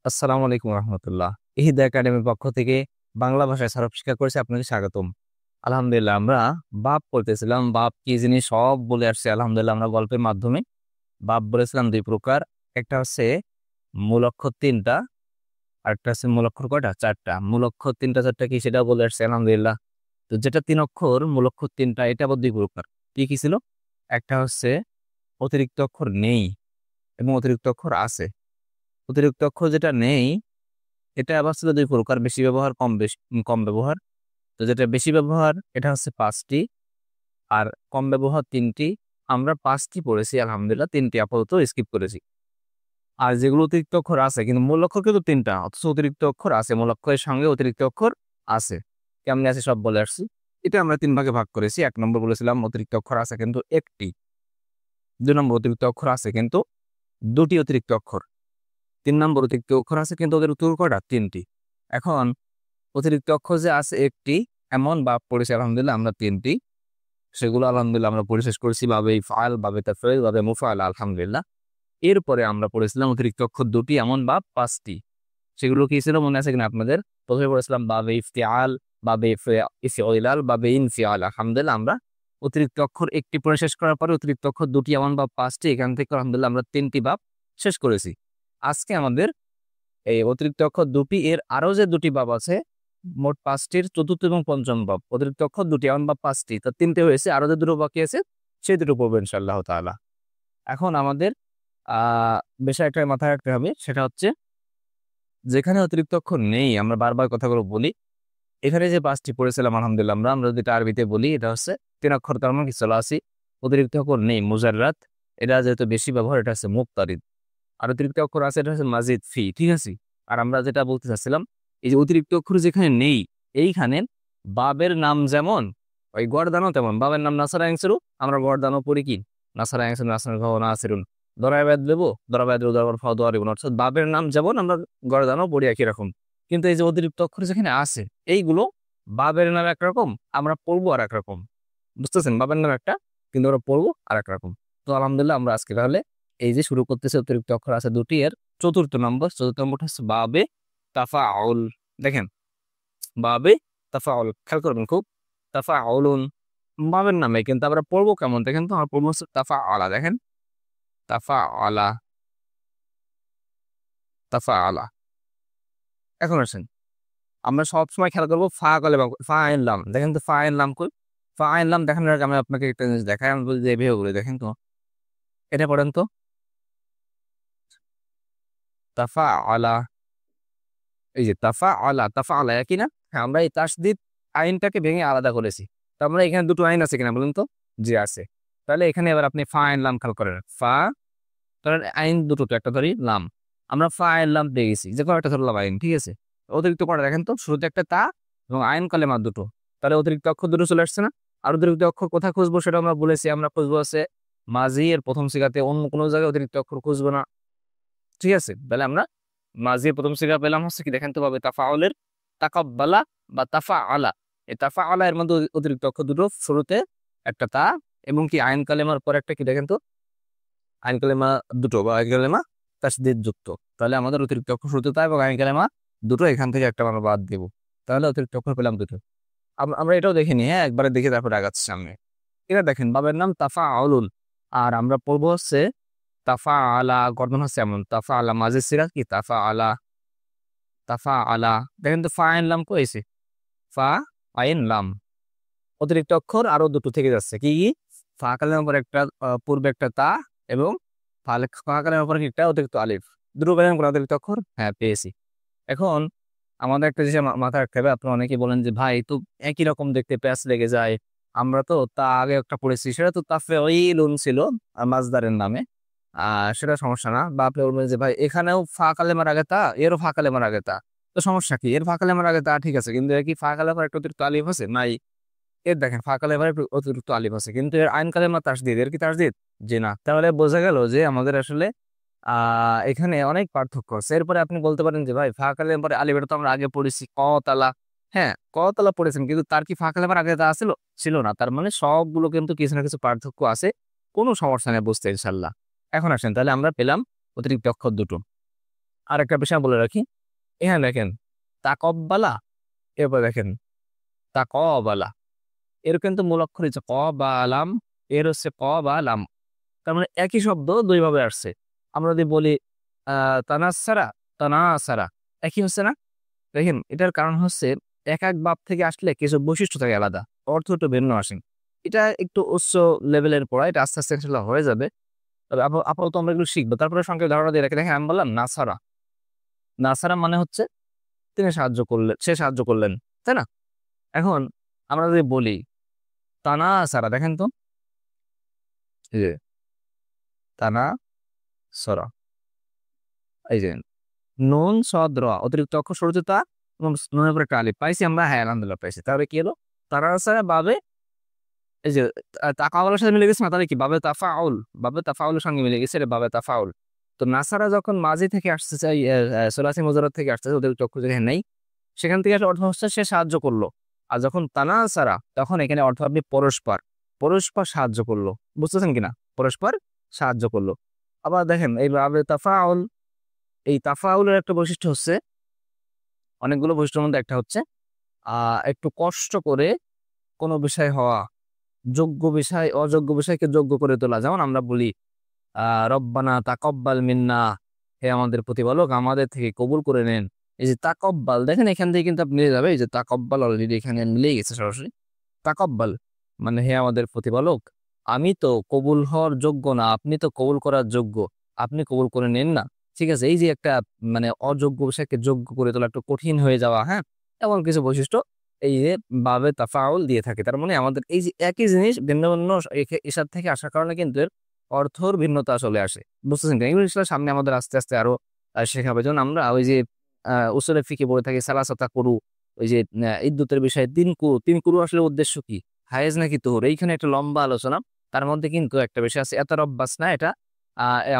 আসসালামু আলাইকুম রহমতুল্লাহ। ইহিদ একাডেমির পক্ষ থেকে বাংলা ভাষায় সরব শিক্ষা করেছে আপনাকে স্বাগতম। আলহামদুলিল্লাহ, আমরা বাপ পড়তেছিলাম। বাপ কি জিনিস সব বলে আসছে আলহামদুলিল্লাহ। আমরা গল্পের মাধ্যমে বাপ বলেছিলাম দুই প্রকার। একটা হচ্ছে মূল অক্ষর তিনটা, আর একটা হচ্ছে মূল অক্ষর কয়টা? চারটা। মূল অক্ষর তিনটা চারটা কি সেটা বলে আসছে আলহামদুলিল্লাহ। তো যেটা তিন অক্ষর মূল অক্ষর তিনটা, এটা আবার দুই প্রকার। কি কি ছিল? একটা হচ্ছে অতিরিক্ত অক্ষর নেই এবং অতিরিক্ত অক্ষর আছে। অতিরিক্ত অক্ষর যেটা নেই এটা আবার ছিল দুই প্রকার, বেশি ব্যবহার কম ব্যবহার। তো যেটা বেশি ব্যবহার এটা হচ্ছে পাঁচটি, আর কম ব্যবহার তিনটি। আমরা পাঁচটি পড়েছি আলহামদুলিল্লাহ, তিনটি আপাতত স্কিপ করেছি। আর যেগুলো অতিরিক্ত অক্ষর আছে, কিন্তু মূল অক্ষর কিন্তু তিনটা, অথচ অতিরিক্ত অক্ষর আছে, মূল অক্ষরের সঙ্গে অতিরিক্ত অক্ষর আছে। কেমনে আছে সব বলে আসছি। এটা আমরা তিন ভাগে ভাগ করেছি। এক নম্বর বলেছিলাম অতিরিক্ত অক্ষর আছে কিন্তু একটি। দুই নম্বর অতিরিক্ত অক্ষর আছে কিন্তু দুটি অতিরিক্ত অক্ষর। তিন নম্বর অতিরিক্ত অক্ষর আছে কিন্তু ওদের উত্তর কয়টা? তিনটি। এখন অতিরিক্ত অক্ষর যে আছে একটি, এমন বাপ পড়েছি আলহামদুলিল্লাহ আমরা তিনটি। সেগুলো আলহামদুলিল্লাহ আমরা পরিশেষ করেছি, বাবে ফাইল, বাবে তাফঈল, বাবে মুফআল আলহামদুলিল্লাহ। এরপরে আমরা পড়েছিলাম অতিরিক্ত অক্ষর দুটি এমন বাপ পাঁচটি। সেগুলো কি ছিল মনে আছে কিনা আপনাদের? প্রথমে পড়েছিলাম বাবে ইফতিআল, বাবে ইফইলাল, বাবে ইনফিআল। আলহামদুলিল্লাহ আমরা অতিরিক্ত অক্ষর একটি পড়ে শেষ করার পরে অতিরিক্ত অক্ষর দুটি এমন বাপ পাঁচটি, এখান থেকে আলহামদুলিল্লাহ আমরা তিনটি বাপ শেষ করেছি। আজকে আমাদের এই অতিরিক্ত অক্ষর দুটি এর আরো যে দুটি বাব আছে, মোট পাঁচটির চতুর্থ এবং পঞ্চম বাব। অতিরিক্ত অক্ষর দুটি এমন বাব পাঁচটি, তো তিনটে হয়েছে, আরো যে দুটো বাকি আছে সেই দুটো পড়বো ইনশাআল্লাহ তাআলা। এখন আমাদের আহ বিষয়টা মাথায় রাখতে হবে, সেটা হচ্ছে যেখানে অতিরিক্ত অক্ষর নেই, আমরা বারবার কথাগুলো বলি। এখানে যে পাঁচটি পড়েছিলাম আলহামদুলিল্লাহ, আমরা যেটা আরবিতে বলি এটা হচ্ছে তিন অক্ষর, তার মানে কি চলে আসি। অতিরিক্ত অক্ষর নেই মুজাররাত, এটা যেহেতু বেশি ব্যবহার, এটা হচ্ছে মুক্তারিদ। আর অতিরিক্ত অক্ষর আছে, এটা হচ্ছে মাজিদ ফি। ঠিক আছে। আর আমরা যেটা বলতে চাচ্ছিলাম, এই যে অতিরিক্ত অক্ষর যেখানে নেই, এইখানে বাবের নাম যেমন ওই গর্দানও তেমন। বাবের নাম নাসারা অ্যাংসেরু, আমরা গর্দানও পড়ি কি নাসারা অ্যাংসেরু, নাসারা ঘ নাসিরুন। দরাবাদ দেবো, দরাবাদ দেবো, দরবার ফাও দোয়ারিবুন। অর্থাৎ বাবের নাম যেমন আমরা গর্দানও পড়ি একই রকম। কিন্তু এই যে অতিরিক্ত অক্ষর যেখানে আছে, এইগুলো বাবের নাম একরকম, আমরা পড়বো আর একরকম। বুঝতেছেন? বাবের নাম একটা, কিন্তু আমরা পড়বো আর একরকম। তো আলহামদুলিল্লাহ আমরা আজকে তাহলে এই যে শুরু করতেছে, অতিরিক্ত অক্ষর আছে দুটি, এর চতুর্থ নম্বরটা হচ্ছে বাবে তাফাউল। দেখেন, বাবে তাফাউল, খেয়াল করবেন খুব। তাফাউলুন বাবের নামে, কিন্তু আমরা পড়বো কেমন দেখেন তো। আমরা পড়বো হচ্ছে তাফা আলা। দেখেন, তাফা আলা, তাফা আলা। এখন আসেন, আমরা সবসময় খেয়াল করবো ফা কলেমা, ফা আইন লাম। দেখেন তো ফা আইন লাম কই? ফা আইন লাম দেখানোর আগে আমি আপনাকে একটা জিনিস দেখাই। আমি বলি যে এভাবে বলি, দেখেন তো, এটা পড়েন তো, তাফা আলা। এই যে তাফা আলা, তাফা আলা একই না? হ্যাঁ, আমরা এই তাসদিদ আইনটাকে ভেঙে আলাদা করেছি। তো আমরা এখানে দুটো আইন আছে কিনা বলুন তো? যে আছে। তাহলে এখানে এবার আপনি ফা আইন লাম খেয়াল করেন। ফা, ধরেন আইন দুটো, তো একটা ধরি লাম। আমরা ফা আইন লাম পেয়ে গেছি, যে কোনো একটা ধরলাম আইন। ঠিক আছে। অতিরিক্ত কটা দেখেন তো, শুরুতে একটা তা এবং আইন কালেমা দুটো। তাহলে অতিরিক্ত অক্ষর দুটো চলে আসছে না? আর অতিরিক্ত অক্ষর কোথায় খুঁজবো সেটা আমরা বলেছি। আমরা খুঁজবো আছে মাঝি এর প্রথম সিগাতে, অন্য কোনো জায়গায় অতিরিক্ত অক্ষর খুঁজবো না। ঠিক আছে। তাহলে আমরা মাঝির প্রথম সিগা পেলাম হচ্ছে কি, দেখেন তো, ভাবে তাফাউলের তাকাব্বালা বা তাফা আলা। এই তাফা আলা এর মধ্যে অতিরিক্ত অক্ষর দুটো, শুরুতে একটা তা এবং কি আইন কালেমার পর একটা কি, দেখেন তো, আইন কালেমা দুটো বা আইন কালেমা তাসদিদ যুক্ত। তাহলে আমাদের অতিরিক্ত অক্ষর শুরুতে তা এবং আইন কালেমা দুটো, এখান থেকে একটা আমরা বাদ দেবো। তাহলে অতিরিক্ত অক্ষর পেলাম দুটো। আমরা এটাও দেখিনি, হ্যাঁ, একবারে দেখে তারপর আগাচ্ছি সামনে। এটা দেখেন, বাবের নাম তাফা আউলুন। আর আমরা পড়বো হচ্ছে তাফা আলা, গর্দন হচ্ছে এমন তাফা আলা, মাঝের সিরা কি তাফা আলা, তাফা আলা। দেখেন তো ফা আইন লাম কইছে, ফা আইন লাম। অতিরিক্ত অক্ষর আরো দুটো থেকে যাচ্ছে, কি কি? ফা কালের উপর একটা, পূর্বে একটা তা, এবং ফা কালের উপর কি একটা অতিরিক্ত আলিফ। দুটো পেলেন কোন অতিরিক্ত অক্ষর? হ্যাঁ, পেয়েছি। এখন আমাদের একটা জিনিস মাথায় রাখতে হবে। আপনারা অনেকে বলেন যে ভাই তো একই রকম দেখতে, প্যাচ লেগে যায়। আমরা তো তা আগে একটা পড়েছি, সেটা তো তাফঈলুন ছিল মাজদারের নামে। সেটা সমস্যা না। বা আপনি বলবেন যে ভাই এখানেও ফা কালেমার আগে তা, এরও ফা কালেমার আগে তা, তো সমস্যা কি? এর ফা কালেমার আগে তা ঠিক আছে, কিন্তু এর কি ফা কালেমার একটা অতিরিক্ত আলিফ আছে? নাই। এর দেখেন ফা কালেমার একটু অতিরিক্ত আলিফ আছে, কিন্তু এর আইন কালেমা তাসদিদ, এর কি তাসদিদ? যে না। তাহলে বোঝা গেল যে আমাদের আসলে এখানে অনেক পার্থক্য আছে। এরপরে আপনি বলতে পারেন যে ভাই ফা কালেমার পরে আলিফ, এটা তো আমরা আগে পড়েছি ক তালা। হ্যাঁ, ক তালা পড়েছেন, কিন্তু তার কি ফা কালেমার আগে তা ছিল? ছিল না। তার মানে সবগুলো কিন্তু কিছু না কিছু পার্থক্য আছে। কোনো সমস্যা নেই বুঝতে, ইনশাল্লাহ। এখন আসেন, তাহলে আমরা পেলাম অতিরিক্ত অক্ষর দুটো। আর একটা বিষয় বলে রাখি, এখানে দেখেন তাকব্বালা, এরপর দেখেন তাকবালা, এর কিন্তু মূল অক্ষর হচ্ছে ক বা লাম, এর হচ্ছে ক বা লাম। তার মানে একই শব্দ দুই ভাবে আসছে। আমরা যদি বলি তানাসারা, তানাসারা, একই হচ্ছে না? দেখেন এটার কারণ হচ্ছে এক এক বাপ থেকে আসলে কিছু বৈশিষ্ট্য থাকে আলাদা, অর্থ একটু ভিন্ন আসে। এটা একটু উচ্চ লেভেলের পড়া, এটা আস্তে আস্তে ইনশাল্লাহ হয়ে যাবে। তবে আপাতত আমরা এগুলো শিখবো, তারপরে সংক্ষেপে ধারণা দিয়ে রাখি। দেখেন আমি বললাম নাসারা, নাসারা মানে হচ্ছে তিনি সাহায্য করলেন, সে সাহায্য করলেন, তাই না? এখন আমরা যদি বলি তানা সারা, দেখেন তো এই যে তানা সরা, এই যে নুন সদ র অতিরিক্ত অক্ষর সরুচতা এবং নুনের উপরে একটা আলিফ পাইছি আমরা, হ্যাঁ আলহামদুলিল্লাহ পাইছি। তাহলে কি হলো? তারা সারা বাবে, এই যে তাকাওয়ালের সাথে মিলে গেছে না, তাহলে কি বাবে তাফাউল, বাবে তাফাউলের সঙ্গে মিলে গেছে, এটা বাবে তাফাউল। তো নাসারা যখন মাঝি থেকে আসতে চাই, সোলাসি মুজাররদ থেকে আসতেছে, অতিরিক্ত অক্ষর যেখানে নেই, সেখান থেকে একটা অর্থ হচ্ছে সে সাহায্য করলো। আর যখন তানাসারা, তখন এখানে অর্থ আপনি পরস্পর, পরস্পর সাহায্য করলো, বুঝতেছেন কিনা? পরস্পর সাহায্য করলো। আবার দেখেন এই বাবে তাফাউল, এই তাফাউলের একটা বৈশিষ্ট্য হচ্ছে, অনেকগুলো বৈশিষ্ট্যের মধ্যে একটা হচ্ছে একটু কষ্ট করে কোনো বিষয় হওয়া, যোগ্য বিষয় অযোগ্য বিষয়কে যোগ্য করে তোলা। যেমন আমরা বলি রব্বানা তাকব্বাল মিন্না, হে আমাদের প্রতিপালক আমাদের থেকে কবুল করে নেন। এই যে তাকব্বাল, দেখেন এখান থেকে কিন্তু আপনি মিলে যাবে, এই যে তাকব্বাল অলরেডি এখানে মিলে গেছে সরাসরি। তাকব্বাল মানে হে আমাদের প্রতিপালক, আমি তো কবুল হওয়ার যোগ্য না, আপনি তো কবুল করার যোগ্য, আপনি কবুল করে নেন না। ঠিক আছে, এই যে একটা মানে অযোগ্য বিষয়কে যোগ্য করে তোলা, একটু কঠিন হয়ে যাওয়া, হ্যাঁ, এমন কিছু বৈশিষ্ট্য এই যে বাবে তাফাউল দিয়ে থাকে। তার মানে আমাদের এই যে একই জিনিস ভিন্ন ভিন্ন ইশার থেকে আসার কারণে কিন্তু এর অর্থর ভিন্নতা চলে আসে, বুঝতেছেন? এগুলো জিনিসগুলো সামনে আমাদের আস্তে আস্তে আরো শেখাবে। যেমন আমরা ওই যে উসুলে ফিকে বলে থাকি সালাসাতা কুরু, ওই যে ইদ্যুতের বিষয়ে তিন কুরু আসলে উদ্দেশ্য কি, হায়েজ নাকি তোহর, এইখানে একটা লম্বা আলোচনা। তার মধ্যে কিন্তু একটা বিষয় আছে এত রব্বাস না, এটা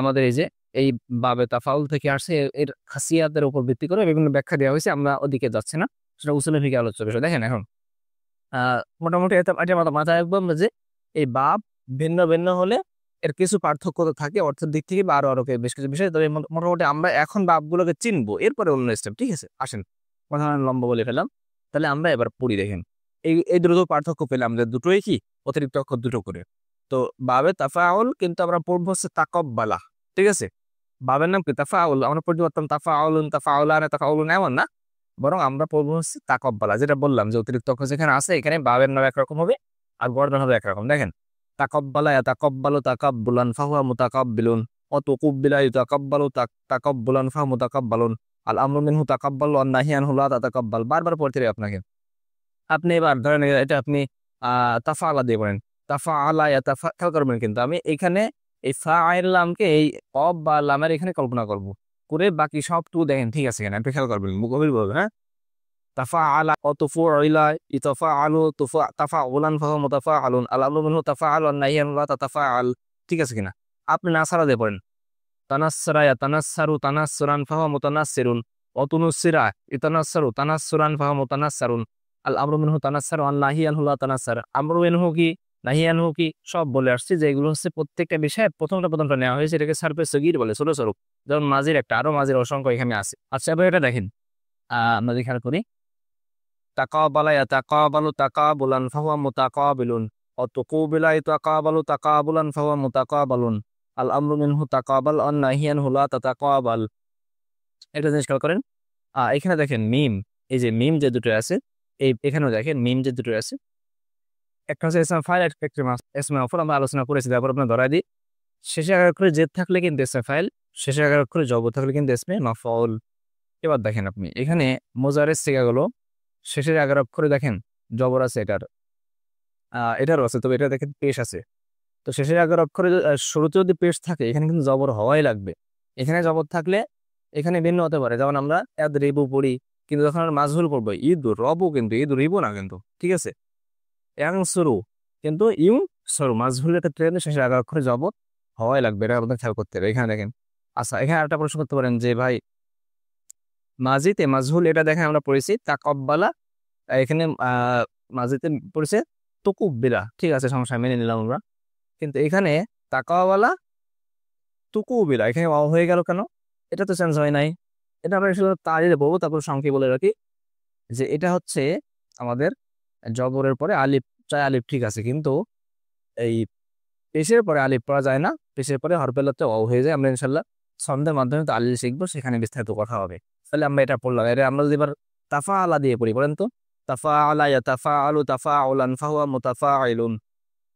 আমাদের এই যে এই বাবে তাফাউল থেকে আসছে, এর খাসিয়াতের উপর ভিত্তি করে বিভিন্ন ব্যাখ্যা দেওয়া হয়েছে, আমরা ওদিকে যাচ্ছি না, সেটা উসুলে ফিকে আলোচ্য বিষয়। দেখেন এখন মোটামুটি এটা মাথায় রাখবো আমরা যে এই বাপ ভিন্ন ভিন্ন হলে এর কিছু পার্থক্য তো থাকে অর্থের দিক থেকে, বা আরো আরো বেশ কিছু বিষয়। তবে মোটামুটি আমরা এখন বাপগুলোকে চিনবো, এরপরে অন্য স্টেপ। ঠিক আছে, আসেন, কথা অনেক লম্বা বলে ফেলাম, তাহলে আমরা এবার পড়ি। দেখেন এই এই দ্রুত পার্থক্য পেলাম যে দুটোই কি অতিরিক্ত অক্ষর দুটো করে। তো বাবে তাফাউল কিন্তু আমরা পড়বো হচ্ছে তাকব্বালা। ঠিক আছে, বাবের নাম কি তাফাউল, আমরা পড়তে পারতাম তাফাউলুন, তাফাউলান, তাফাউলুন, এমন না, বরং আমরা পড়বো হচ্ছে তাকব্বালা। যেটা বললাম যে অতিরিক্ত অক্ষর যেখানে আছে, এখানে বাবের নাম একরকম হবে আর গর্দন হবে একরকম। দেখেন তাকব্বালা তাকব্বালু তাকাব্বুলান ফাহুয়া মুতাকাব্বিলুন, ও তুকুব্বিলা ইউতাকাব্বালু তাকাব্বুলান ফাহুয়া মুতাকাব্বালুন, আল আমরু মিনহু তাকাব্বালু ওয়ান নাহি আনহু লা তাতাকাব্বাল। বারবার পড়তে হবে আপনাকে। আপনি এবার ধরেন এটা আপনি তাফাআলা দিয়ে পড়েন, তাফাআলা ইয়াতাফা, খেয়াল করবেন কিন্তু আমি এখানে এই ফাআইল লামকে এই অব বা লামের এখানে কল্পনা করব, করে বাকি সবটুকু দেখেন ঠিক আছে কিনা একটু খেয়াল করবেন গভীরভাবে, হ্যাঁ। তাফাআলা ও তুফুইলা ইতাফাআলু তাফাউলান ফাহুয়া মুতাফাআলুন, আল আমরু মিনহু তাফাআল ওয়ান নাহি আনহু লা তাতাফাআল। ঠিক আছে কিনা? আপনি নাসারা দিয়ে পড়েন, তানাসসারা ইয়াতানাসসারু তানাসসুরান ফাহুয়া মুতানাসসিরুন, ওয়া তুনুসসিরা ইতানাসসারু তানাসসুরান ফাহুয়া মুতানাসসারুন, আল আমরু মিনহু তানাসসারু ওয়ান নাহি আনহু লা তানাসসার। আমরু মিনহু কি, নাহি আনহু কি, সব বলে আসছি যে এগুলো হচ্ছে প্রত্যেকটা বিষয়ে প্রথমটা নেওয়া হয়েছে, এটাকে সারফে সগীর বলে, ছোট স্বরূপ। যেমন মাঝির একটা, আরো মাঝির অসংখ্য এখানে আছে। আচ্ছা এবার এটা দেখেন, আমরা যদি খেয়াল করি তাকাবালা ইয়াতাকাবালু তাকাবুলান ফাহুয়া মুতাকাবিলুন, ওয়া তুকুবিলা ইতাকাবালু তাকাবুলান ফাহুয়া মুতাকাবালুন, আল আমরু মিনহু তাকাবাল ওয়ান নাহি আনহু লা তাতাকাবাল। একটা জিনিস খেয়াল করেন, এখানে দেখেন মিম, এই যে মিম যে দুটো আছে, এই এখানেও দেখেন মিম যে দুটো আছে, একটা হচ্ছে ইসমে ফাইল, একটা ইসমে মাফউল। আমরা আলোচনা করেছি, তারপর আপনার ধরাই দিই, শেষে এক অক্ষরে জেদ থাকলে কিন্তু ইসমে ফাইল, শেষে এক অক্ষরে জবর থাকলে কিন্তু ইসমে মাফউল। এবার দেখেন আপনি এখানে মোজারের সিগাগুলো শেষের 11 অক্ষরে দেখেন জবর আছে, এটারও আছে, তবে এটা দেখেন পেশ আছে। তো শেষের 11 অক্ষরে শুরুতে যদি পেশ থাকে, এখানে কিন্তু জবর হওয়াই লাগবে। এখানে জবর থাকলে এখানে ভিন্ন হতে পারে, যেমন আমরা এদ রিবু পড়ি, কিন্তু যখন আমরা মাজহুর পড়বো ঈদ রবু, কিন্তু ঈদ রিবু না কিন্তু। ঠিক আছে, ইয়াং সরু, কিন্তু ইউ সরু, মাজহুরের ক্ষেত্রে কিন্তু শেষের 11 অক্ষরে জবর হওয়াই লাগবে, এটা আপনাদের খেয়াল করতে হবে। এখানে দেখেন, আচ্ছা এখানে একটা প্রশ্ন করতে পারেন যে ভাই মাজিতে মাজহুল, এটা দেখেন আমরা পড়েছি তাকব্বালা, এখানে মাজিতে পড়েছে তুকুব্বিলা। ঠিক আছে, সমস্যা মেনে নিলাম আমরা, কিন্তু এখানে তাকাওয়ালা তুকুবিলা, এখানে ওয়াও হয়ে গেল কেন? এটা তো চেঞ্জ হয় নাই। এটা আমরা আসলে তাড়িয়ে বলবো, তারপর সংক্ষেপে বলে রাখি যে এটা হচ্ছে আমাদের জবরের পরে আলিফ, চাই আলিফ ঠিক আছে, কিন্তু এই পেশের পরে আলিফ পড়া যায় না, পেশের পরে হরফেলাতে অ হয়ে যায়। আমরা ইনশাল্লাহ ছন্দের মাধ্যমে তো আলিফ শিখবো, সেখানে বিস্তারিত কথা হবে। তাহলে আমরা এটা পড়লাম, এটা আমরা যদি এবার তাফা আলা দিয়ে পড়ি, বলেন তো। তাফা আলা তাফা আলু তাফা আউলান ফাহুয়া মুতাফা আইলুন,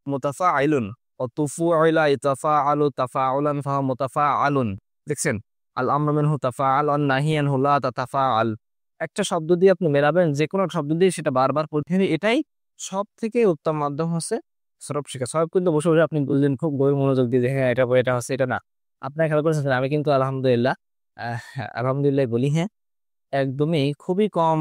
মুতাফা আইলুন। ও তুফু আইলা তাফা আলু তাফা আউলান ফাহুয়া মুতাফা আলুন। দেখছেন, আল আমরু মিনহু তাফা আল অন নাহিয়ান হুলা তাফা আল। একটা শব্দ দিয়ে আপনি মেলাবেন, যে কোনো শব্দ দিয়ে সেটা বারবার পড়তে হবে। এটাই সব থেকে উত্তম মাধ্যম হচ্ছে সরব শিখা। সব কিন্তু বসে বসে আপনি বললেন খুব গভীর মনোযোগ দিয়ে যে হ্যাঁ এটা এটা হচ্ছে, এটা না। আপনার খেয়াল করেছেন, আমি কিন্তু আলহামদুলিল্লাহ আলহামদুলিল্লাহ বলি, হ্যাঁ একদমই খুবই কম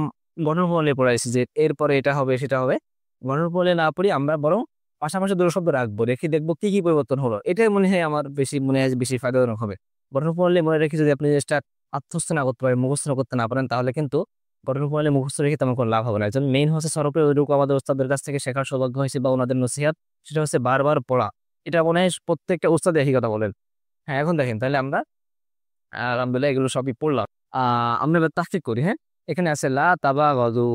গণরূপলে পড়াইছি যে এরপরে এটা হবে সেটা হবে। গণরূপলে না পড়ি আমরা, বরং পাশাপাশি দুটো শব্দ রাখবো, রেখে দেখবো কি কি পরিবর্তন হলো। এটাই মনে হয় আমার বেশি মনে হয় বেশি ফায়দাজনক হবে। গণরূপলে মনে রেখে যদি আপনি জিনিসটা আত্মস্থ না করতে পারেন, মুখস্থ করতে না পারেন, তাহলে কিন্তু গণরূপলে মুখস্থ রেখে তেমন কোনো লাভ হবে না। একজন মেইন হচ্ছে সরপে ওইটুকু আমাদের ওস্তাদের কাছ থেকে শেখার সৌভাগ্য হয়েছে বা ওনাদের নসিহাত, সেটা হচ্ছে বারবার পড়া। এটা মনে হয় প্রত্যেকটা ওস্তাদ একই কথা বলেন। হ্যাঁ এখন দেখেন, তাহলে আমরা আলহামদুলিল্লাহ এগুলো সবই পড়লাম। আমরা এবার তাফসীর করি। হ্যাঁ, এখানে আছে লা তাবা গজু।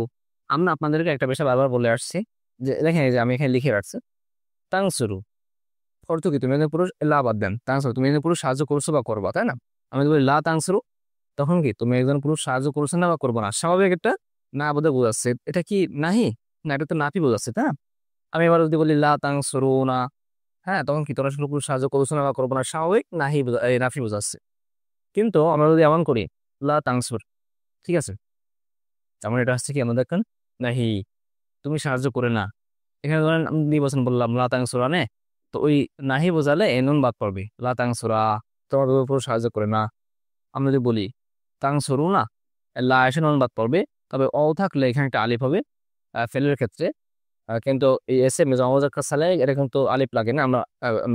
আমরা আপনাদেরকে একটা বিষয় বারবার বলে আসছি যে দেখেন, এই যে আমি এখানে লিখে রাখছি তাংসুরু। অর্থ কি? তুমি একজন পুরুষ, লা বাদ দেন, তাংসুরু তুমি একজন পুরুষ সাহায্য করছো বা করবা, তাই না? আমি যদি বলি লা তাংসুরু, তখন কি তুমি একজন পুরুষ সাহায্য করছো না বা করবো না? স্বাভাবিক একটা না বোধে বোঝাচ্ছে। এটা কি নাহি? না, এটা তো নাফি বোঝাচ্ছে, তাই না? আমি এবার যদি বলি লা তাংসুরু না, হ্যাঁ তখন কি তোমরা আসলে পুরুষ সাহায্য করছো না বা করবো না? স্বাভাবিক নাহি এই নাফি বোঝাচ্ছে। কিন্তু আমরা যদি এমন করি লা তাংসুর, ঠিক আছে, তার মানে এটা হচ্ছে কি আমাদের এখন নাহি, তুমি সাহায্য করে না। এখানে ধরেন আমি নির্বাচন বললাম লা তাংসুরা নে, তো ওই নাহি বোঝালে এ নুন বাদ পড়বে, লা তাংসুরা তোমাদের উপর সাহায্য করে না। আমরা যদি বলি তাংসুরু না, লা এসে নুন বাদ পড়বে, তবে অ থাকলে এখানে একটা আলিফ হবে ফেলের ক্ষেত্রে। কিন্তু এই এস এম জমাজাক্কা সালে এটা কিন্তু আলিফ লাগে না। আমরা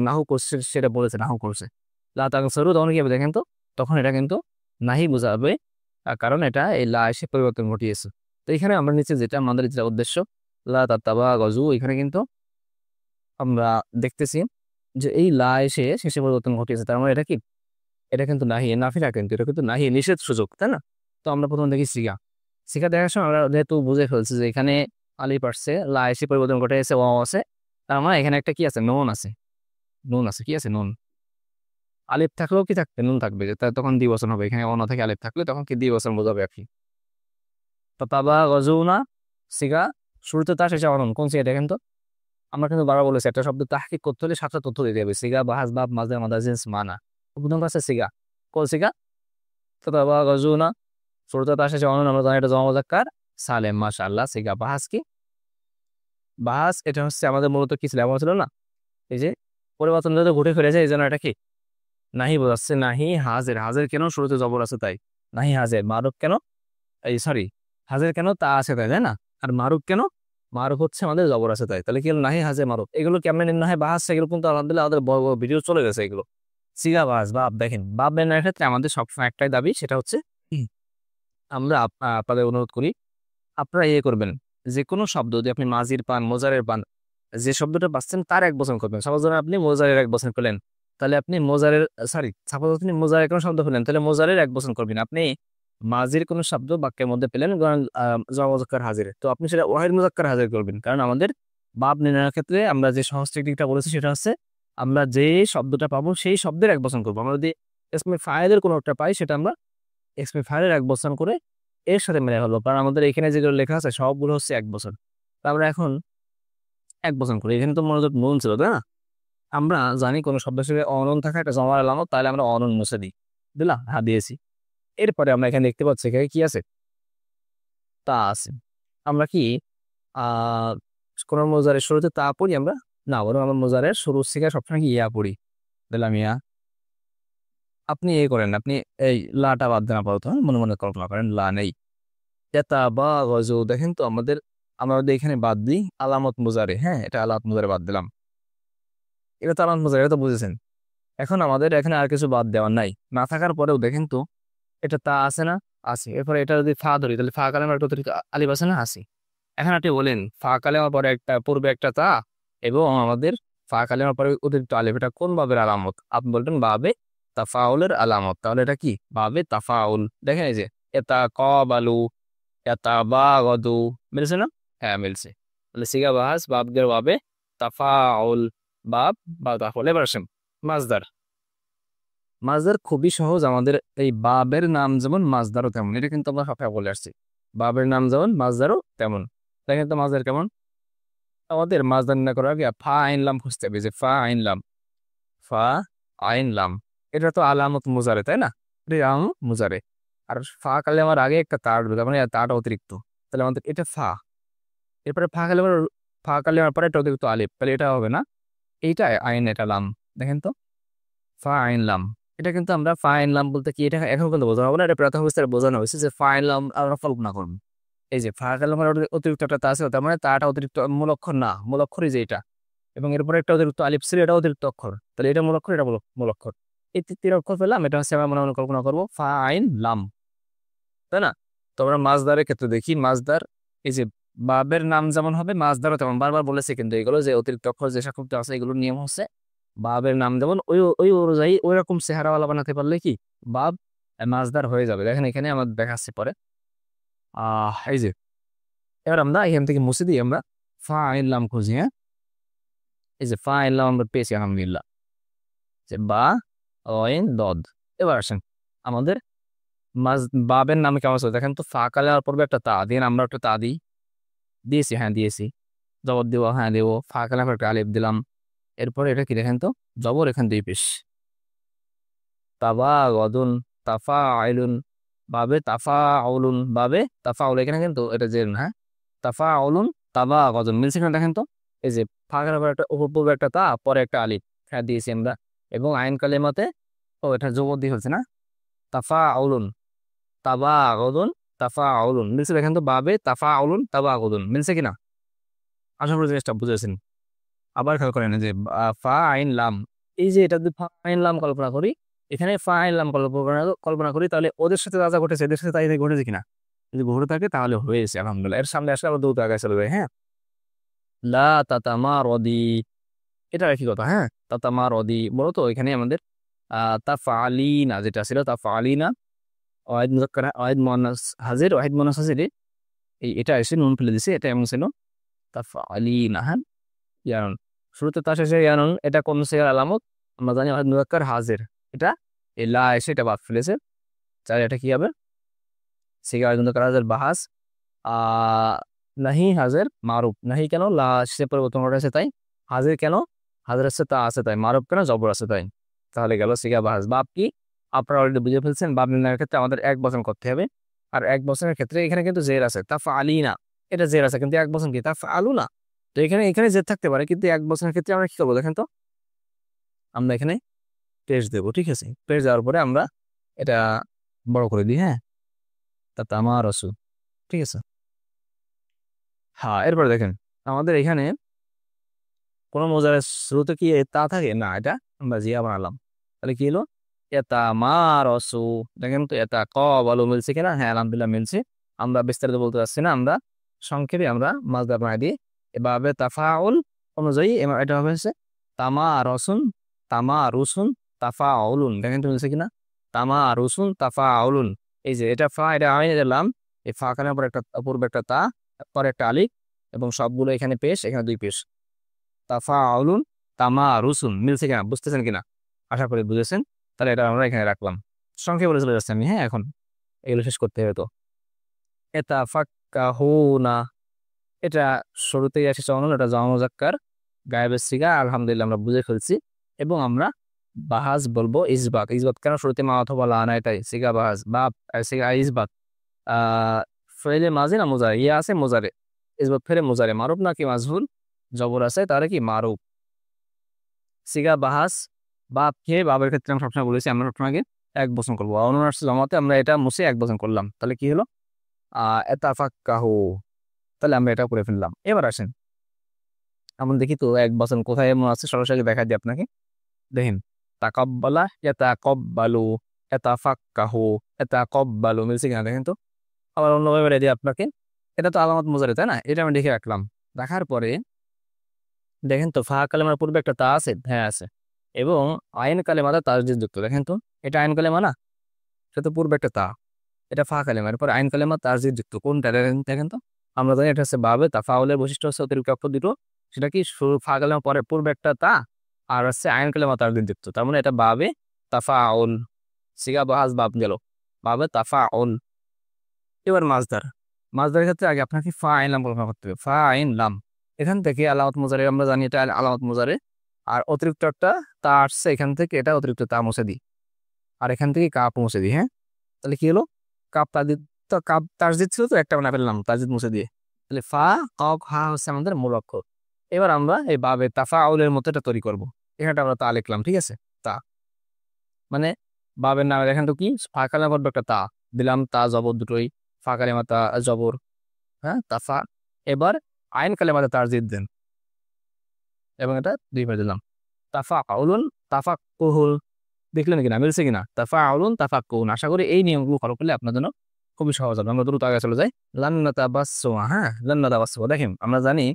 নাহু করছে, সেটা বলেছে নাহু করছে। লা তাংসুরু তখন কি হবে দেখেন তো, তখন এটা কিন্তু নাহি বোঝাবে, কারণ এটা এই লা এসে পরিবর্তন ঘটিয়েছে। তো এখানে আমরা নিচে যেটা আমাদের যেটা উদ্দেশ্য লা তাত্তাবা গজু, এখানে কিন্তু আমরা দেখতেছি যে এই লা এসে শেষে পরিবর্তন ঘটিয়েছে, তার মানে এটা কি, এটা কিন্তু নাহি নাফিরা, কিন্তু এটা কিন্তু নাহি নিষেধ সুযোগ, তাই না? তো আমরা প্রথম দেখি সিগা। সিগা দেখার সময় আমরা যেহেতু বুঝে ফেলছি যে এখানে আলিফ আসছে, লা এসে পরিবর্তন ঘটেছে, ও আছে, তার মানে এখানে একটা কি আছে, নুন আছে। নুন আছে, কি আছে, নুন। আলিফ থাকলেও কি থাকবে, নুন থাকবে, তখন দ্বিবচন হবে। এখানে অন্য থেকে আলিফ থাকলে তখন কি দ্বিবচন বোঝাবে আর কি। তো তাবা গজুনা সিগা, শুরুতে তা শেষে অনন, কোন সিগা দেখেন তো। আমরা কিন্তু বারবার বলেছি একটা শব্দ তাহকিক করতে হলে সাতটা তথ্য দিতে হবে, সিগা বাহাস বাব মাঝে মাদাজিন্স মানা। প্রথম কাছে সিগা, কোন সিগা? তো তাবা গজুনা, শুরুতে তা শেষে অনন, আমরা জানি এটা জমা মুজাক্কার সালেম, মাশাআল্লাহ। সিগা বাহাস কি, বাহাস এটা হচ্ছে আমাদের মূলত কি ছিল, এমন ছিল না, এই যে পরিবর্তন যদি ঘুরে ফিরে যায়, এই জন্য এটা কি নাহি বোঝাচ্ছে। নাহি হাজের, হাজের কেন, শুরুতে জবর আছে তাই। নাহি হাজের। মারুফ কেন, এই সরি, হাজের কেন, তা আছে তাই, তাই না? আর মারুফ কেন, মারুফ হচ্ছে আমাদের জবর আছে তাই। তাহলে কি হলো, নাহি হাজে মারুফ। এগুলো কেমন নির্ণয় হয়, বাহাস, এগুলো কিন্তু আলহামদুলিল্লাহ আমাদের বড় বড় ভিডিও চলে গেছে এগুলো। সিগা বাহাস বাব, দেখেন বাব নির্ণয়ের ক্ষেত্রে আমাদের সবসময় একটাই দাবি, সেটা হচ্ছে আমরা আপনাদের অনুরোধ করি, আপনারা ইয়ে করবেন, যে কোনো শব্দ যদি আপনি মাজির পান, মোজারের পান, যে শব্দটা পাচ্ছেন তার এক বচন করবেন। সাপোজ ধরেন আপনি মোজারের এক বচন করলেন, তাহলে আপনি মোজারের, সরি, সাপোজ আপনি মোজারের কোনো শব্দ পেলেন, তাহলে মোজারের এক বচন করবেন। আপনি মাজির কোনো শব্দ বাক্যের মধ্যে পেলেন, ধরেন জমা মুজাক্কার হাজির, তো আপনি সেটা ওয়াহিদ মুজাক্কার হাজির করবেন। কারণ আমাদের বাব নির্ণয়ের ক্ষেত্রে আমরা যে সহজ টেকনিকটা বলেছি সেটা হচ্ছে আমরা যে শব্দটা পাবো সেই শব্দের এক বচন করবো। আমরা যদি ইসমে ফাইলের কোনো একটা পাই, সেটা আমরা ইসমে ফাইলের এক বচন করে এর সাথে মেনে ফেলবো। কারণ আমাদের এখানে যেগুলো লেখা আছে সবগুলো হচ্ছে এক বছর। তো আমরা এখন এক বচন করি। এখানে তো মনোযোগ নুন ছিল, তাই না? আমরা জানি কোনো শব্দের সাথে অনন থাকা একটা জমা আলামত, তাহলে আমরা অনন মুছে দিই, দিলাম, হ্যাঁ দিয়েছি। এরপরে আমরা এখানে দেখতে পাচ্ছি এখানে কি আছে, তা আছে। আমরা কি আহ কোন মোজারের শুরুতে তা পড়ি আমরা? না, বরং আমরা মোজারের শুরু থেকে সবসময় কি ইয়া পড়ি, দিলাম ইয়া। আপনি এ করেন, আপনি এই লাটা বাদ দেন আপাতত, হ্যাঁ? মনে মনে কল্পনা করেন লা নেই। এটা বা গজু, দেখেন তো আমাদের, আমরা যদি এখানে বাদ দিই আলামত মুজারে, হ্যাঁ এটা আলামত মুজারে বাদ দিলাম, এটা তো আলামত মুজারে, এটা তো বুঝেছেন। এখন আমাদের এখানে আর কিছু বাদ দেওয়ার নাই। না থাকার পরেও দেখেন তো এটা তা আছে না, আছে। এরপরে এটা যদি ফা ধরি, তাহলে ফা কালেমার একটা অতিরিক্ত আলিফ আছে না, আছে। এখন আপনি বলেন ফা কালেমার পরে একটা, পূর্বে একটা তা, এবং আমাদের ফা কালেমার পরে অতিরিক্ত আলিফ, এটা কোন ভাবের আলামত? আপনি বলবেন বাবে তাফাউলের আলামত, তাহলে এটা কি বাবে তাফাউল। দেখেন এই যে এটা কবালু, এটা বাগদু, মিলছে না? হ্যাঁ মিলছে। তাহলে সিগা বাহাস বাবদের বাবে তাফাউল, বাব বা তাফাউল। এবার আসেন মাজদার। মাজদার খুবই সহজ আমাদের। এই বাবের নাম যেমন মাজদারও তেমন, এটা কিন্তু আমরা সবসময় বলে আসছি। বাবের নাম যেমন মাজদারও তেমন। দেখেন তো মাজদার কেমন। আমাদের মাজদার না করার আগে ফা আইন লাম খুঁজতে হবে, যে ফা আইন লাম, ফা আইন লাম, এটা তো আলামত মুজারে তাই না? এটা আলামত মুজারে। আর ফা কালে আমার আগে একটা তার ঢুকে, মানে তারটা অতিরিক্ত, তাহলে আমাদের এটা ফা। এরপরে ফা কালে ফা কালে আমার পরে একটা অতিরিক্ত আলিফ, তাহলে এটা হবে না, এইটা আইন, এটা লাম। দেখেন তো ফা আইন লাম, এটা কিন্তু আমরা ফা আইন লাম বলতে কি এটা এখন কিন্তু বোঝানো হবে না, এটা প্রাথমিক অবস্থায় বোঝানো হয়েছে যে ফা আইন লাম আমরা কল্পনা করবো। এই যে ফা কালে আমার অতিরিক্ত একটা তা আছে, তার মানে তাটা অতিরিক্ত মূল অক্ষর না, মূল অক্ষরই যে এটা, এবং এরপরে একটা অতিরিক্ত আলিফ ছিল, এটা অতিরিক্ত অক্ষর, তাহলে এটা মূল অক্ষর, এটা মূল অক্ষর। এই তিন অক্ষর পেলাম, এটা হচ্ছে আমরা মনে মনে কল্পনা করবো ফা আইন লাম, তাই না? তো আমরা মাজদারের ক্ষেত্রে দেখি, মাজদার এই যে বাবের নাম যেমন হবে মাজদারও তেমন, বারবার বলেছে কিন্তু এগুলো যে অতিরিক্ত অক্ষর যে সকল আছে এগুলোর নিয়ম হচ্ছে বাবের নাম যেমন ওই ওই অনুযায়ী ওই রকম চেহারাওয়ালা বানাতে পারলে কি বাব মাজদার হয়ে যাবে। দেখেন এখানে আমার দেখাচ্ছি পরে। এই যে এবার আমরা এখান থেকে মুছে দিই, আমরা ফা আইন লাম খুঁজি। হ্যাঁ, এই যে ফা আইন লাম আমরা পেয়েছি আলহামদুলিল্লাহ, যে বা অয়েন দদ। এবার আসেন আমাদের মাজ বাবের নামে কেমন আছে দেখেন তো। ফা কালে আর পড়বে একটা তা, দিয়ে আমরা একটা তা দিই, দিয়েছি, হ্যাঁ দিয়েছি। জবর দিব, হ্যাঁ দেবো। ফা কালে আমরা একটা আলিফ দিলাম। এরপরে এটা কি দেখেন তো, জবর এখান দুই পেশ, তাবা গদুন, তাফা আইলুন, বাবে তাফা আউলুন, বাবে তাফা আউল, এখানে কিন্তু এটা যে হ্যাঁ তাফা আউলুন তাবা গদুন, মিলছে কিনা দেখেন তো। এই যে ফা কালে একটা উপর পূর্বে একটা তা, পরে একটা আলিফ, হ্যাঁ দিয়েছি আমরা। এবং আইন কালেমাতে ও এটা জবর দিয়ে হচ্ছে না, তাফা আউলুন তাবা আগদুন, তাফা আউলুন, মিলছে দেখেন তো। বাবে তাফা আউলুন তাবা আগদুন, মিলছে কিনা? আশা করি জিনিসটা বুঝেছেন। আবার খেয়াল করেন যে ফা আইন লাম, এই যে এটা যদি ফা আইন লাম কল্পনা করি, এখানে ফা আইন লাম কল্পনা করি, তাহলে ওদের সাথে যা যা ঘটেছে এদের সাথে তাই তাই ঘটেছে কিনা, যদি ঘটে থাকে তাহলে হয়েছে আলহামদুলিল্লাহ। এর সামনে আসলে আবার দ্রুত আগে চলে যায়। হ্যাঁ, লা তাতামা রদি, এটা একই কথা। হ্যাঁ, তাতামা রদি বলতো এখানে আমাদের তা ফালিনা যেটা ছিল, তা ফালিনা ওয়াহিদ মুজাক্কার ওয়াহিদ মুয়ান্নাস হাজির, ওয়াহিদ মুয়ান্নাস হাজির, এই এটা এসে নুন ফেলে দিছে, এটা এমন ছিল তা ফালিনা। হ্যাঁ, ইয়ানুন, শুরুতে তা শেষে ইয়ানুন, এটা কোন সেগার আলামত আমরা জানি, ওয়াহিদ মুজাক্কার হাজির, এটা এই লা এসে এটা বাদ ফেলেছে, তাহলে এটা কি হবে সেগা ওয়াহিদ মুজাক্কার হাজির বাহাস নাহি হাজির মারুফ। নাহি কেন, লা সে পরিবর্তন ঘটেছে তাই। হাজির কেন, হাজির আছে তা আছে তাই। মারুফ কেন, জবর আছে তাই। তাহলে গেল সিগা বাহাস। বাপ কি আপনারা অলরেডি বুঝে ফেলছেন, বাপ নির্ণয়ের ক্ষেত্রে আমাদের এক বচন করতে হবে। আর এক বচনের ক্ষেত্রে এখানে কিন্তু জের আছে, তা ফালি না, এটা জের আছে কিন্তু এক বচন কি তা ফালু না। তো এখানে এখানে জের থাকতে পারে, কিন্তু এক বচনের ক্ষেত্রে আমরা কি করবো দেখেন তো, আমরা এখানে পেশ দেবো। ঠিক আছে, পেশ দেওয়ার পরে আমরা এটা বড় করে দিই। হ্যাঁ, তা আমার রসু, ঠিক আছে। হ্যাঁ, এরপরে দেখেন আমাদের এখানে কোন মোজারের শুরুতে কি তা থাকে না, এটা আমরা জিয়া বানালাম, তাহলে কি হলো এটা মারসু। দেখেন তো এটা ক বলো মিলছে কিনা, হ্যাঁ আলহামদুলিল্লাহ মিলছে। আমরা বিস্তারিত বলতে চাচ্ছি না, আমরা সংক্ষেপে আমরা মাজদা বানাই দিই। এভাবে তাফাউল অনুযায়ী এটা হবে হচ্ছে তামা রসুন, তামা রুসুন, তাফা আউলুন। দেখেন তো মিলছে কিনা, তামা রুসুন তাফা আউলুন। এই যে এটা ফা, এটা আমি দিলাম, এই ফা খানের পর একটা পূর্বে একটা তা, পরে একটা আলিফ, এবং সবগুলো এখানে পেশ, এখানে দুই পেশ, তাফা আউলুন তামা রুসুন। মিলছে কিনা, বুঝতেছেন কিনা? আশা করি বুঝেছেন। তাহলে এটা আমরা এখানে রাখলাম, সংক্ষেপে বলে চলে যাচ্ছি আমি। হ্যাঁ, এখন এগুলো শেষ করতে হবে। তো এটা ফাক্কাহুনা, এটা শুরুতেই আসে চলন, এটা জামা মুজাক্কার গায়েবের সিগা, আলহামদুলিল্লাহ আমরা বুঝে ফেলছি। এবং আমরা বাহাজ বলবো ইসবাত। ইসবাত কেন শুরুতে মা অথবা লা না, এটাই সিগা বাহাজ বা সিগা ইসবাত। ফেলে মাঝে না মোজারে ইয়ে আছে, মোজারে ইসবাত ফেলে মোজারে মারুফ নাকি মাজহুল, জবর আছে তাহলে কি মারুফ। সিগা বাহাস, বাপ খেয়ে বাবের ক্ষেত্রে আমি সবসময় বলেছি আমরা সবসময় আগে এক বচন করবো, অনার্স জমাতে আমরা এটা মুছে এক বচন করলাম, তাহলে কি হলো এতাফাক্কাহু, তাহলে আমরা এটা করে ফেললাম। এবার আসেন আমরা দেখি তো এক বচন কোথায় এমন আছে, সরাসরি দেখা দিই আপনাকে। দেখেন তাকাব্বালা ইয়াতাকাব্বালু, এতাফাক্কাহু এতাকাব্বালু, মিলছে কিনা দেখেন তো। আবার অন্যভাবে বলে দিই আপনাকে, এটা তো আলামত মুজারে তাই না, এটা আমি দেখে রাখলাম। রাখার পরে দেখেন তো ফা কালেমার পূর্বে একটা তা আছে, হ্যাঁ আছে, এবং আইন কালেমাটা তাসদিদ যুক্ত। দেখেন তো, এটা আইন কালেমা না, সেটা তো পূর্বে একটা তা, এটা ফা কালেমা, এরপর আইন কালেমা তাসদিদ যুক্ত। কোনটা দেখেন তো, আমরা জানি এটা হচ্ছে বাবে। তাফাউলের বৈশিষ্ট্য হচ্ছে অতিরিক্ত অক্ষর দুটো, সেটা কি ফা কালেমা পরে পূর্বে একটা তা, আর হচ্ছে আইন কালেমা তাসদিদ যুক্ত। তার মানে এটা বাবে তাফাউল, সিগা বাহাজ বাব গেল, বাবে তাফাউল। এবার মাসদার, মাসদারের ক্ষেত্রে আগে আপনাকে ফা আইন লাম কল্পনা করতে হবে। ফা আইন লাম, এখান থেকে আলামত মুজারে, আমরা জানি এটা আলামত মুজারে, আর অতিরিক্ত একটা তা আসছে এখান থেকে, এটা অতিরিক্ত তা মুছে দিই, আর এখান থেকে কাপ মুছে দিই। হ্যাঁ, তাহলে কি হলো, কাপ তাজিদ, তো কাপ তাজিদ ছিল তো একটা বানা ফেললাম তাজিদ মুছে দিয়ে, তাহলে ফা কফ হা হচ্ছে আমাদের মূল অক্ষর। এবার আমরা এই বাবে তাফা আউলের মতো এটা তৈরি করবো। এখানটা আমরা তা লিখলাম, ঠিক আছে, তা মানে বাবের নামে দেখেন তো কি ফা কালেমা পড়বে একটা তা দিলাম, তা জবর দুটোই, ফা কালেমা তা জবর, হ্যাঁ তাফা। এবার আইন কালেমাতে তারজিদ দেন এবং এটা দুইবার দিলাম, তাফা আউলুন তাফা কুহুল। দেখলেন কিনা, মিলছে কিনা, তাফা আউলুন তাফা কুহুন। আশা করি এই নিয়মগুলো ফলো করলে আপনার জন্য খুবই সহজ হবে। আমরা দ্রুত আগে চলে যাই। লান্নাতা বাসোয়া, হ্যাঁ লান্নাতা বাসোয়া। দেখেন আমরা জানি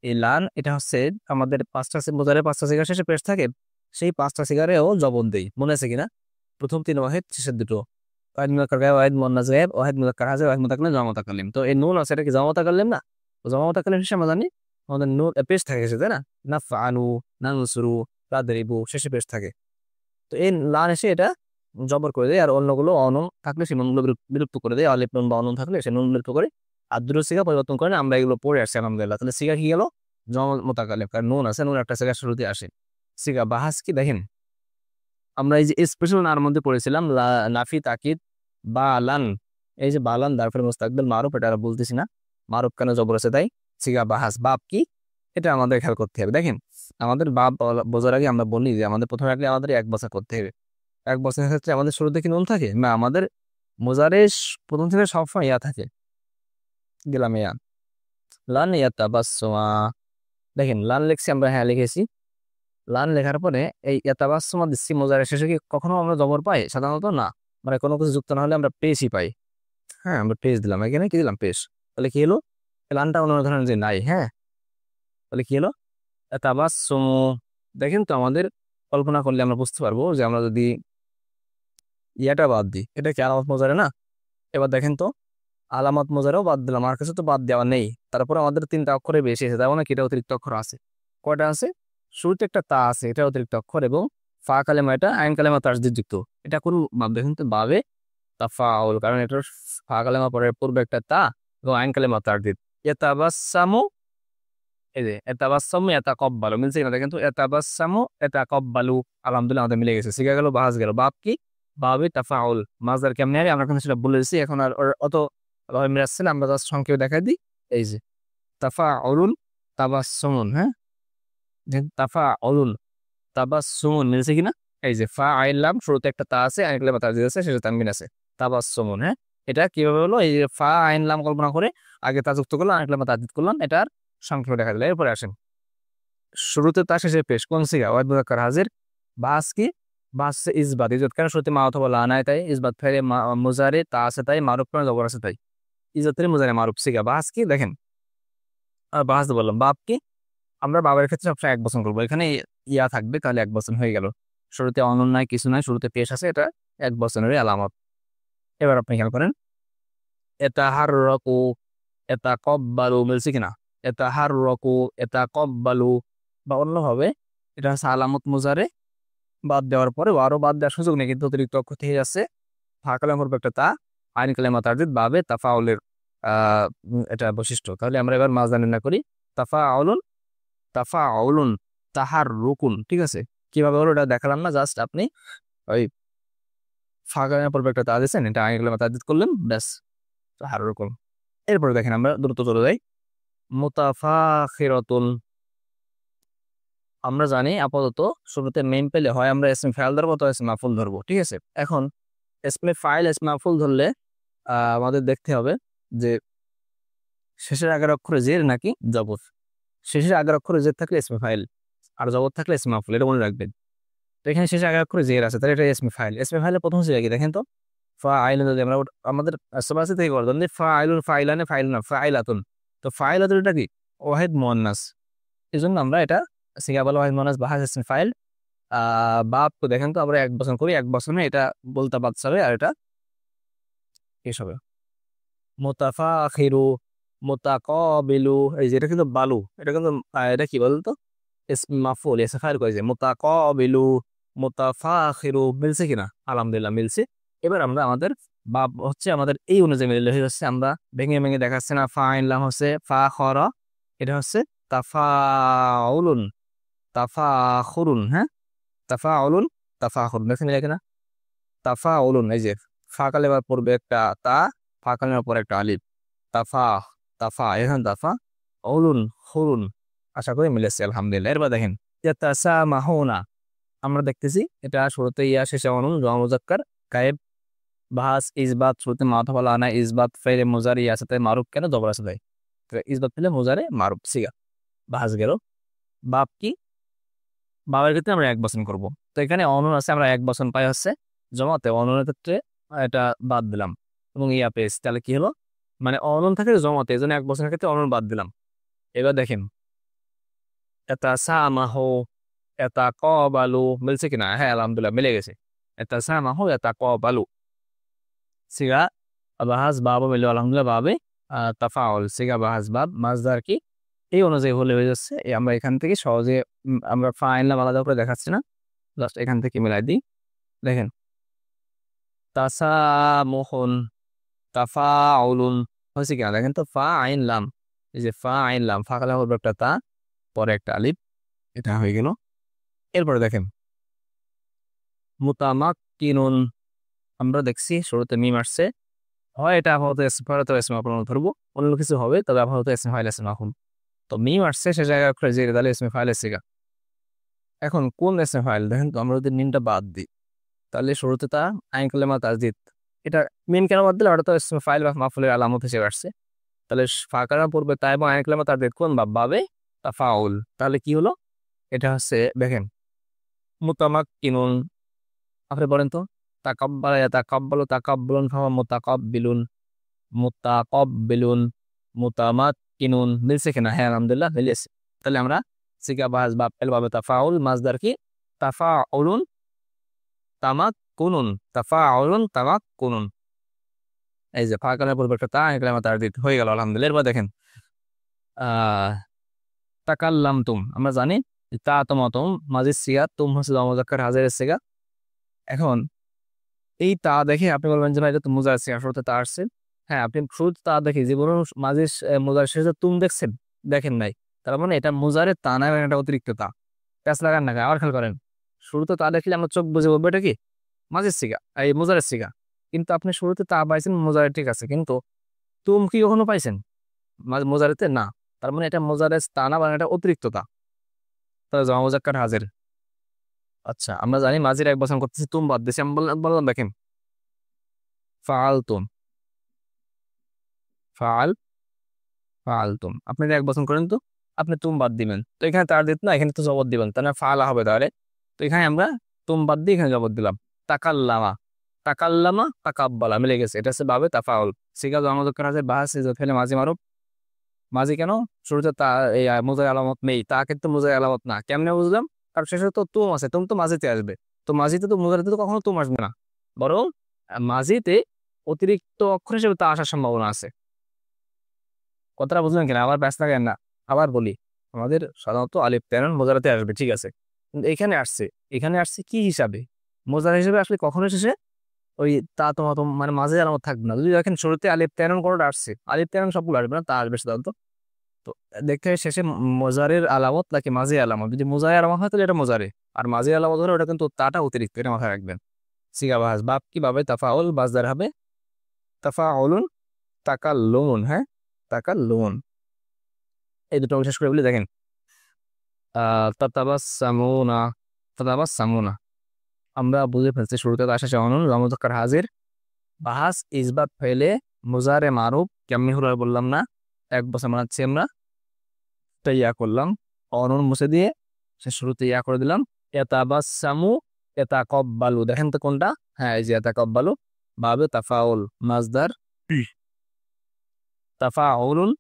এই লান এটা হচ্ছে আমাদের পাঁচটা বোঝারে পাঁচটা সিগার শেষে পেশ থাকে, সেই পাঁচটা সিগারেও জবন দেই, মনে আছে কিনা, প্রথম তিন ওয়াহেদ শেষের দুটো, ওয়াহিদ মুজাক্কার গায়েব, ওয়াহিদ মুয়ান্নাস গায়েব, ওয়াহিদ মুজাক্কার হাজির, ওয়াহিদ মুতাকাল্লিম, জামা মুতাকাল্লিম। তো এই নুন আছে, এটা কি জামা মুতাকাল্লিম না? তো জামা মুতাকাল্লিম শেষে আমরা জানি আমাদের নুন পেশ থাকে শেষে, তাই না, নাফআলু, নানসুরু, তাদরিবু শেষে পেশ থাকে। তো এই লান এসে এটা জবর করে দেয়, আর অন্যগুলো অনন থাকলে সেই নুনগুলো বিলুপ্ত করে দেয়, অলিফ নুন বা অনন থাকলে সে নুন বিলুপ্ত করে, আর দুটো সিগা পরিবর্তন করে আমরা এগুলো পড়ে আসছি আলহামদুলিল্লাহ। তাহলে সিগা কি গেল, জামা মুতাকাল্লিম, কারণ নুন আছে, নুন একটা সিগা শুরুতে আসে। সিগা বাহাস কি দেখেন, আমরা এই যে স্পেশাল নার মধ্যে পড়েছিলাম নাফি তাকিদ বা লান, এই যে বালান দারফের মুস্তাকবিল মারুফ, এটা আর বলতেছি না, মারুফ কেন জবর আছে তাই। সিগা বাহাস বাপ কি, এটা আমাদের খেয়াল করতে হবে। দেখেন আমাদের বাপ বোঝার আগে আমরা বলি যে আমাদের প্রথমে আগে আমাদের এক বছর করতে হবে। এক বছরের ক্ষেত্রে আমাদের শুরুতে কি নুন থাকে না, আমাদের মোজারে প্রথম থেকে সবসময় ইয়া থাকে, গেলাম ইয়া, লান ইয়াতা বাসমা। দেখেন লান লিখছি আমরা, হ্যাঁ লিখেছি, লান লেখার পরে এই ইয়াতাবাসমা দিচ্ছি, মোজারের শেষে কি কখনো আমরা জবর পাই? সাধারণত না, মানে কোনো কিছু যুক্ত না হলে আমরা পেশই পাই। হ্যাঁ আমরা পেশ দিলাম, এখানে কি দিলাম, পেশ। তাহলে কি হলো, লানটা অন্য ধরনের যে নাই, হ্যাঁ তাহলে কি হলো, ইয়াতাবাসমু। দেখেন তো আমাদের কল্পনা করলে আমরা বুঝতে পারবো যে আমরা যদি ইয়াটা বাদ দিই, এটা কি আলামত মোজারে না? এবার দেখেন তো, আলামত মোজারেও বাদ দিলাম, আর কিছু তো বাদ দেওয়া নেই, তারপরে আমাদের তিনটা অক্ষরে বেশি এসে, তেমন কি এটা অতিরিক্ত অক্ষর আছে, কয়টা আছে, শুরুতে একটা তা আছে, এটা অতিরিক্ত অক্ষর, এবং ফা কালেমা এটা আইন কালেমা তাসদিদ যুক্ত। এটা কোন ভাব দেখুন তো, বাবে তাফাউল, কারণ এটার ফা কালেমা পরে পূর্বে একটা তা এবং আইন কালেমা তাসদিদ। ইয়াতাবাসসামু, এই যে ইয়াতাবাসসামু ইয়াতাকাব্বালু, মিলছে কিনা দেখেন তো, ইয়াতাবাসসামু ইয়াতাকাব্বালু, আলহামদুলিল্লাহ আমাদের মিলে গেছে, শিখা গেল, বাহাজ গেল। বাপ কি, বাবে তাফাউল। মাজার কেমনে হবে আমরা কিন্তু সেটা বলে দিচ্ছি, এখন আর অত ভাবে মিলাচ্ছে না, আমরা জাস্ট সংক্ষেপে দেখাই দিই। এই যে তাফাউলুন তাবাসসুমুন, হ্যাঁ তাফাউলুন তাবাসসুমুন, মিলছে কিনা? এই যে ফা আইলাম, শুরুতে একটা তা আছে, আইন কালেমা তাসদিদ আছে, শেষে তানবিন আছে, তাবাসসুমুন। হ্যাঁ, এটা কিভাবে হলো, এই যে ফা আইনলাম কল্পনা করে আগে তা যুক্ত করলাম, আইন কালেমা তাসদিদ করলাম, এটার সংক্ষেপে দেখা দিল। এরপরে আসেন শুরুতে তা শেষে পেশ, কোন সিগা, ওয়াহিদ মুজাক্কার হাজির। বাস কি, বাস ইসবাত, ইজত কেন শুরুতে মা অথবা লা নাই তাই, ইসবাত ফেলে মুজারে তা আছে তাই, মারুফ কেন জবর আছে তাই, ইজতের মুজারে মারুফ। সিগা বাস কি, দেখেন বাস বললাম। বাপ কি, আমরা বাবার ক্ষেত্রে সবসময় এক বচন করবো, এখানে ইয়া থাকবে, তাহলে এক বচন হয়ে গেল। শুরুতে অনন নাই, কিছু নাই, শুরুতে পেশ আছে, এটা এক বচনেরই আলামত। এবার আপনি খেয়াল করেন, এটা হার রকু, এটা কব্বালু, মিলছে কিনা, এটা হার রকু, এটা কব্বালু, বা অন্যভাবে এটা হচ্ছে আলামত মুজারে, বাদ দেওয়ার পরে আরো বাদ দেওয়ার সুযোগ নেই, কিন্তু অতিরিক্ত অক্ষর থেকে যাচ্ছে, ফাঁকালাম করবে একটা তা, আইন কালেমা তাসদিদ বাবে তাফাউলের এটা বৈশিষ্ট্য। তাহলে আমরা এবার মাঝ নির্ণয় করি, তাফাউলুন তাফাউলুন তাহার রুকুন, ঠিক আছে, কিভাবে হলো এটা দেখালাম না, জাস্ট আপনি ওই ফাঁকা পড়বে একটা তা দিয়েছেন, এটা আইন কালেমা তাসদিদ করলেন, ব্যাস তাহার রুকুন। এরপরে দেখেন আমরা দ্রুত চলে যাই, মুতাফাখিরাতুন। আমরা জানি আপাতত শুরুতে মেইন পেলে হয় আমরা ইসম ফাইল ধরবো, তো ইসম মাফুল ধরবো, ঠিক আছে। এখন ইসমে ফাইল ইসম মাফুল ধরলে আমাদের দেখতে হবে যে শেষের আগের অক্ষরে জের নাকি জবর। শেষের আগের অক্ষরে জের থাকলে ইসমে ফাইল, আর জবর থাকলে ইসম মাফুল, এটা মনে রাখবেন। তো এখানে শেষের আগের অক্ষরে জের আছে, তাহলে এটা ইসমে ফাইল। ইসমে ফাইলের প্রথম সিগা কি দেখেন তো, ফা আইলুন, যদি আমরা আমাদের সবাসি থেকে করতাম যে ফা আইলুন ফাইলানে ফাইল না ফাইলাতুন, তো ফাইলাতুন এটা কি ওয়াহিদ মুয়ান্নাস, এই জন্য আমরা এটা সিগা বলা ওয়াহিদ মুয়ান্নাস বাহাস ইসমে ফাইল। বাপ তো দেখেন তো আমরা এক বছর করি, এক বছরে এটা বলতে বাদ হবে, আর এটা শেষ হবে। মুতাফাখিরু, মুতাকাবিলু, এই যে এটা কিন্তু বালু, এটা কিন্তু এটা কি বলতো, মাফুল এসে ফাইল করেছে। মুতাকাবিলু, মুতাফাখিরু, মিলছে কিনা? আলহামদুলিল্লাহ মিলছে। এবার আমরা আমাদের বাপ হচ্ছে আমাদের এই অনুযায়ী মিললে হচ্ছে, আমরা ভেঙে ভেঙে দেখাচ্ছে না। ফা আইনলাম হচ্ছে ফা খরা, এটা হচ্ছে তাফাউলুন, তাফাখুরুন, হ্যাঁ তাফাউলুন, তাফাখুরুন, দেখে মিলে কিনা? তাফাউলুন, এই যে ফা কালেমার পূর্বে একটা তা, ফা কালেমার পর একটা আলিফ, তাফা, তাফা, এখানে তাফা উলুন, হুরুন। আশা করি মিলেছে আলহামদুলিল্লাহ। এরপর দেখেন ইয়াতাসামাহুনা, আমরা দেখতেছি এটা শুরুতে ইয়া শেষে অনুন, জমা মুজাক্কার গায়েব, বাহাস ইসবাত শুরুতে মাথা বলা আনা, ইসবাত ফেলে মুজারি আছে তাই মারুফ কেন জবর আছে তাই, তো ইসবাত ফেলে মুজারে মারুফ সিগা, বাহাস গেল। বাপ কি? বাবার ক্ষেত্রে আমরা এক বচন করব। তো এখানে অনুন আছে, আমরা এক বচন পাই হচ্ছে জমাতে, অনুনের ক্ষেত্রে এটা বাদ দিলাম এবং ইয়া পেয়েছি, তাহলে কি হলো, মানে অনুন থাকে জমাতে, এই জন্য এক বছরের ক্ষেত্রে অনুন বাদ দিলাম। এবার দেখেন এটা সামাহু, এটা কবালু, মিলছে কিনা? হ্যাঁ আলহামদুলিল্লাহ মিলে গেছে। এটা সামাহু, এটা কবালু সিগা বাহাস বাবু মিলে আলহামদুলিল্লাহ বাবে তাফাউল সিগা বাহাস বাব মাজদার কি এই অনুযায়ী হলে হয়ে যাচ্ছে। আমরা এখান থেকে সহজে আমরা ফাইনাল আলাদা করে দেখাচ্ছি না, জাস্ট এখান থেকে মিলাই দিই। দেখেন তাসামুহুন, তাফাউলুন, হয়েছে কিনা দেখেন তো, ফা আইন লাম, এই যে ফা আইন লাম, ফা কালা হবে একটা তা, পরে একটা আলিফ, এটা হয়ে গেল। এরপরে দেখেন মুতামাক্কিনুন, আমরা দেখছি শুরুতে মিম আসছে, হয় এটা আপাতত হয়তো এসমা আপনার ধরবো, অন্য কিছু হবে, তবে আপাতত এসমে ফাইল এসমা এখন, তো মিম আসছে সে জায়গায় করে যে তাহলে এসমে ফাইল এসে গা। এখন কোন এসমে ফাইল দেখেন তো, আমরা যদি মিমটা বাদ দিই তাহলে শুরুতে তা আইন কালেমা তাসদিদ, এটা মিম কেন বাদ দিলে, ওটা তো এসমে ফাইল বা মাফুলের আলামত হিসেবে আসছে। তাহলে ফাঁকারা পড়বে তাই এবং আইন কালেমা তাসদিদ কোন বাব? বাবে তাফাউল। তাহলে কি হলো, এটা হচ্ছে দেখেন মুতামাক্কিনুন, আপনি বলেন তো তাকাব্বালা ইয়াতাকাব্বালু তাকাব্বুলুন ফাহুয়া মুতাকাব্বিলুন, মুতাকাব্বিলুন, মুতামাক্কিনুন, মিলছে কিনা? হ্যাঁ আলহামদুলিল্লাহ মিলেছে। তাহলে আমরা সিগা বাহাস বাপ এল বাবে তাফাউল, মাজদার কি তাফাউলুন তামাক্কুনুন, তাফাউলুন তামাক্কুনুন, এই যে ফাঁকানের পরিবর্তে তা এখানে আমার তার দিতে হয়ে গেল আলহামদুলিল্লাহ। এরপর দেখেন আহ তাকাল্লাম তুম, আমরা জানি তা তোমাতম মাজিদ সিগা, তুম হচ্ছে মুজাক্কার হাজিরের সিগা। এখন এই তা দেখে আপনি বলবেন যে ভাই এটা তো মুজার সিগা, শুরুতে তা আসছে। হ্যাঁ আপনি শুরুতে তা দেখে জীবন মাঝে মুজার শেষে তুম দেখছেন, দেখেন নাই, তার মানে এটা মুজারে তা না, এটা অতিরিক্ত তা, প্যাঁচ লাগান না, আর খেয়াল করেন শুরুতে তা দেখলে আমরা চোখ বুঝে বলবো এটা কি মাঝের সিগা, এই মুজারের সিগা। কিন্তু আপনি শুরুতে তা পাইছেন মুজারে, ঠিক আছে, কিন্তু তুম কি কখনো পাইছেন মুজারেতে? না, তার মানে এটা মুজারে তা না, মানে এটা অতিরিক্ত তা, তাহলে জমা মুজাক্কার হাজির। আচ্ছা আমরা জানি মাঝির এক বছর করতেছি, তুম বাদ দিছি, আমি বললাম দেখেন ফাল তুম, ফাল, ফাল তুম, আপনি এক বছর করেন তো আপনি তুম বাদ দিবেন, তো এখানে তার দিত না, এখানে তো জবর দিবেন, তাহলে ফালা হবে তাহলে। তো এখানে আমরা তুম বাদ দিয়ে এখানে জবর দিলাম। তাকাল্লামা, তাকাল্লামা তাকাব্বালা, মিলে গেছে, এটা হচ্ছে বাবে তাফাউল সিগা জমা মুজাক্কার হাজির, বাহাস ফেলে মাঝি মারুফ। মাঝি কেন? শুরুতে তা এই মুজাই আলামত নেই, তা কিন্তু মুজাই আলামত না, কেমনে বুঝলাম? কারণ শেষে তো তুম আছে, তুম তো মাঝিতে আসবে, তো মাঝিতে তো মুজারিতে তো কখনো তুম আসবে না, বরং মাঝিতে অতিরিক্ত অক্ষর হিসেবে তা আসার সম্ভাবনা আছে। কথাটা বুঝলেন কিনা? আবার ব্যস্ত থাকেন না, আবার বলি, আমাদের সাধারণত আলিফ তেরন মোজারাতে আসবে, ঠিক আছে, কিন্তু এখানে আসছে, এখানে আসছে কি হিসাবে? মোজারা হিসেবে আসলে কখনো শেষে ওই তা তোমার মানে মাঝে আলামত থাকবে না। যদি দেখেন শুরুতে আলিফ তেরন কোনটা আসছে, আলিফ তেরন সবগুলো আসবে না, তা আসবে সাধারণত। তো দেখতে হয় শেষে মোজারের আলামত নাকি মাঝে আলামত, যদি মোজারের আলামত হয় তাহলে এটা মোজারে, আর মাঝে আলামত হলে ওটা কিন্তু তাটা অতিরিক্ত, এটা মাথায় রাখবেন। সিগা বাহাস বাপ কিভাবে? তাফাউল বাজদার হবে তাফাউলুন, তাকাল্লুমুন, হ্যাঁ তাকাল্লুমুন, এই দুটো বিশেষ করে বলি। দেখেন তাতাবাসসামুনা, তাতাবাসসামুনা, আমরা বুঝে ফেলছি শুরুতে আসা শাওনুন মুজাক্কার হাজির, বাহাস ইসবাত ফেলে মুজারে মারুফ, কেমনি হলো আর বললাম না, এক বছর বানাচ্ছি আমরা, তো ইয়া করলাম অনুন মুছে দিয়ে সে শুরুতে ইয়া করে দিলাম। ইয়াতাবাসসামু, ইয়াতাকাব্বালু, দেখেন তো কোনটা? হ্যাঁ এই যে ইয়াতাকাব্বালু, বাবে তাফাউল মাজদার তাফাউলুন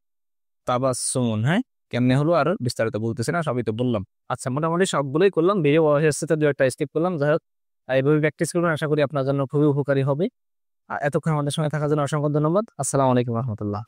তাবাসসুমুন, হ্যাঁ কেমনে হলো আর বিস্তারিত বলতেছি না, সবই তো বললাম। আচ্ছা, মোটামুটি সবগুলোই করলাম, ভিডিও শেষে তো 2 একটা স্কিপ করলাম। যাই হোক, এইভাবে প্র্যাকটিস করবেন, আশা করি আপনার জন্য খুবই উপকারী হবে। এতক্ষণ আমাদের সঙ্গে থাকার জন্য অসংখ্য ধন্যবাদ। আসসালামু আলাইকুম রহমতুল্লাহ।